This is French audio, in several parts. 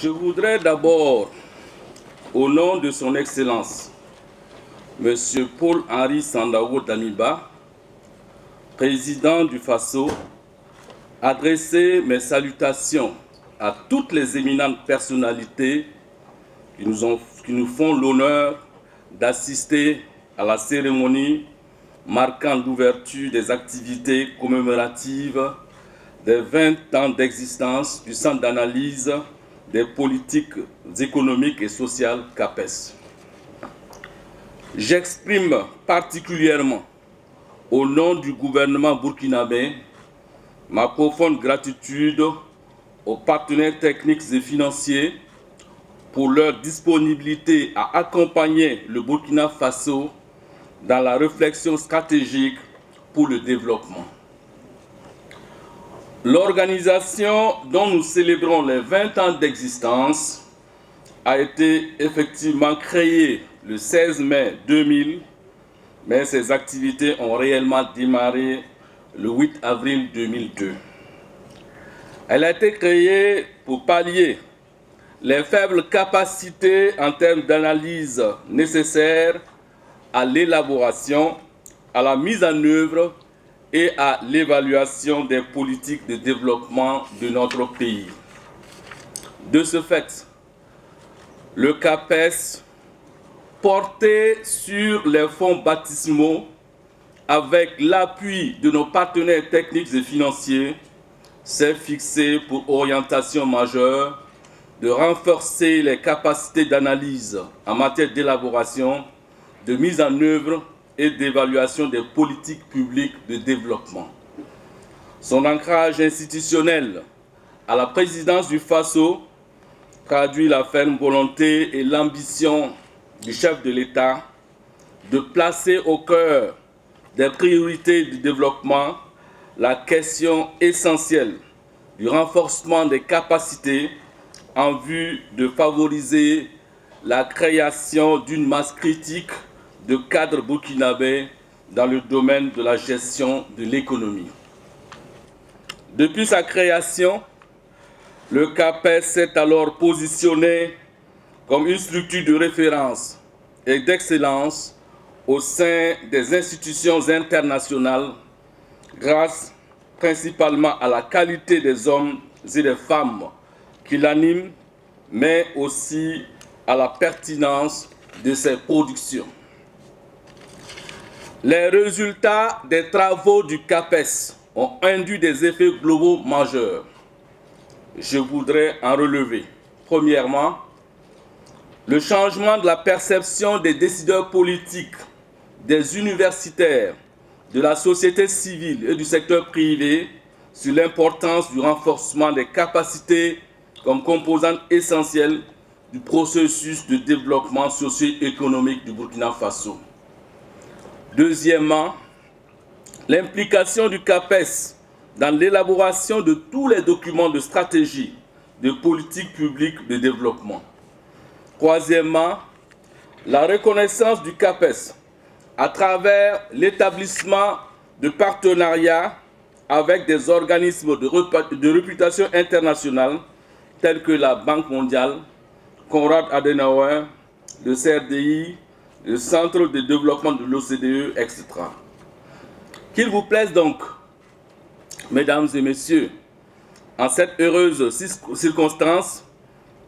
Je voudrais d'abord, au nom de son Excellence, M. Paul-Henri Sandaogo Damiba, président du FASO, adresser mes salutations à toutes les éminentes personnalités qui nous font l'honneur d'assister à la cérémonie marquant l'ouverture des activités commémoratives des 20 ans d'existence du Centre d'analyse des politiques économiques et sociales CAPES. J'exprime particulièrement, au nom du gouvernement burkinabé, ma profonde gratitude aux partenaires techniques et financiers pour leur disponibilité à accompagner le Burkina Faso dans la réflexion stratégique pour le développement. L'organisation dont nous célébrons les 20 ans d'existence a été effectivement créée le 16 mai 2000, mais ses activités ont réellement démarré le 8 avril 2002. Elle a été créée pour pallier les faibles capacités en termes d'analyse nécessaires à l'élaboration, à la mise en œuvre et à l'évaluation des politiques de développement de notre pays. De ce fait, le CAPES, porté sur les fonds baptismaux avec l'appui de nos partenaires techniques et financiers, s'est fixé pour orientation majeure de renforcer les capacités d'analyse en matière d'élaboration, de mise en œuvre et d'évaluation des politiques publiques de développement. Son ancrage institutionnel à la présidence du FASO traduit la ferme volonté et l'ambition du chef de l'État de placer au cœur des priorités du développement la question essentielle du renforcement des capacités en vue de favoriser la création d'une masse critique de cadres burkinabés dans le domaine de la gestion de l'économie. Depuis sa création, le CAPES s'est alors positionné comme une structure de référence et d'excellence au sein des institutions internationales grâce principalement à la qualité des hommes et des femmes qui l'animent, mais aussi à la pertinence de ses productions. Les résultats des travaux du CAPES ont induit des effets globaux majeurs. Je voudrais en relever. Premièrement, le changement de la perception des décideurs politiques, des universitaires, de la société civile et du secteur privé sur l'importance du renforcement des capacités comme composante essentielle du processus de développement socio-économique du Burkina Faso. Deuxièmement, l'implication du CAPES dans l'élaboration de tous les documents de stratégie de politique publique de développement. Troisièmement, la reconnaissance du CAPES à travers l'établissement de partenariats avec des organismes de réputation internationale tels que la Banque mondiale, Konrad Adenauer, le CRDI, le Centre de développement de l'OCDE, etc. Qu'il vous plaise donc, mesdames et messieurs, en cette heureuse circonstance,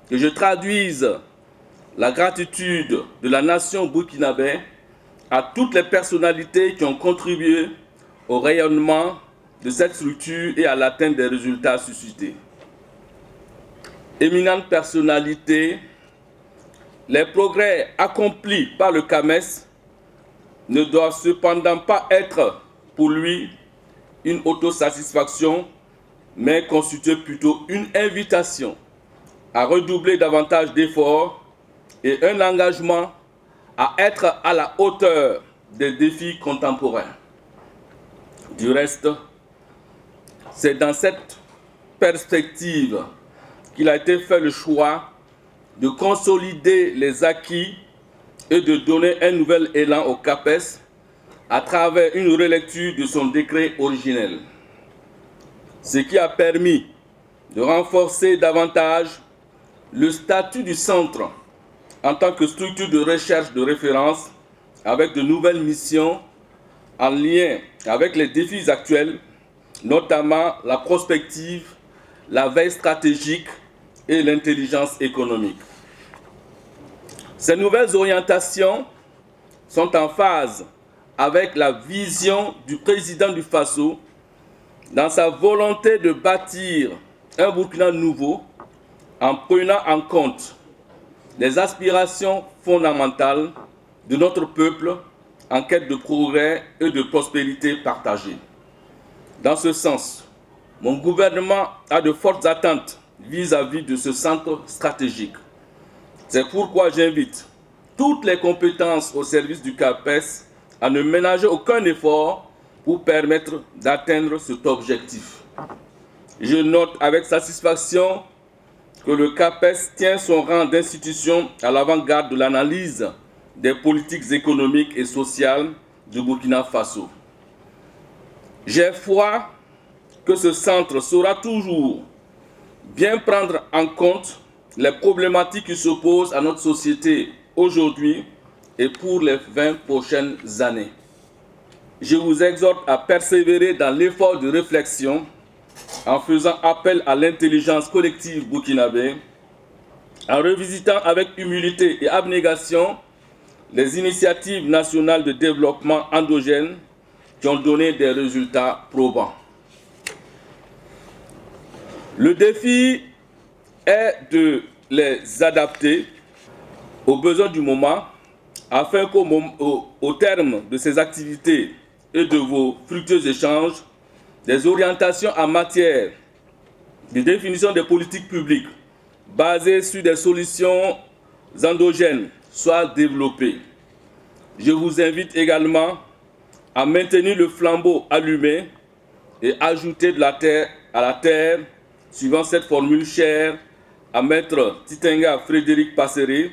que je traduise la gratitude de la nation burkinabé à toutes les personnalités qui ont contribué au rayonnement de cette structure et à l'atteinte des résultats suscités. Éminentes personnalités, les progrès accomplis par le CAMES ne doivent cependant pas être pour lui une autosatisfaction, mais constituer plutôt une invitation à redoubler davantage d'efforts et un engagement à être à la hauteur des défis contemporains. Du reste, c'est dans cette perspective qu'il a été fait le choix de consolider les acquis et de donner un nouvel élan au CAPES à travers une relecture de son décret originel. Ce qui a permis de renforcer davantage le statut du centre en tant que structure de recherche de référence avec de nouvelles missions en lien avec les défis actuels, notamment la prospective, la veille stratégique et l'intelligence économique. Ces nouvelles orientations sont en phase avec la vision du président du Faso dans sa volonté de bâtir un Burkina nouveau en prenant en compte les aspirations fondamentales de notre peuple en quête de progrès et de prospérité partagée. Dans ce sens, mon gouvernement a de fortes attentes vis-à-vis de ce centre stratégique. C'est pourquoi j'invite toutes les compétences au service du CAPES à ne ménager aucun effort pour permettre d'atteindre cet objectif. Je note avec satisfaction que le CAPES tient son rang d'institution à l'avant-garde de l'analyse des politiques économiques et sociales du Burkina Faso. J'ai foi que ce centre saura toujours bien prendre en compte les problématiques qui s'opposent à notre société aujourd'hui et pour les 20 prochaines années. Je vous exhorte à persévérer dans l'effort de réflexion en faisant appel à l'intelligence collective burkinabé, en revisitant avec humilité et abnégation les initiatives nationales de développement endogènes qui ont donné des résultats probants. Le défi est de les adapter aux besoins du moment afin qu'au terme de ces activités et de vos fructueux échanges, des orientations en matière de définition des politiques publiques basées sur des solutions endogènes soient développées. Je vous invite également à maintenir le flambeau allumé et ajouter de la terre à la terre, suivant cette formule chère à Maître Titenga Frédéric Passeré,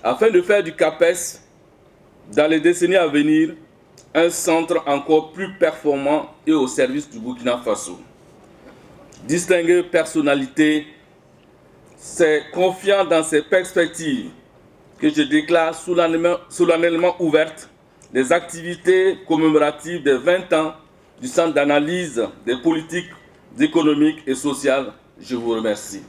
afin de faire du CAPES, dans les décennies à venir, un centre encore plus performant et au service du Burkina Faso. Distinguée personnalité, c'est confiant dans ces perspectives que je déclare solennellement ouvertes les activités commémoratives des 20 ans du Centre d'analyse des politiques économiques et sociales. Je vous remercie.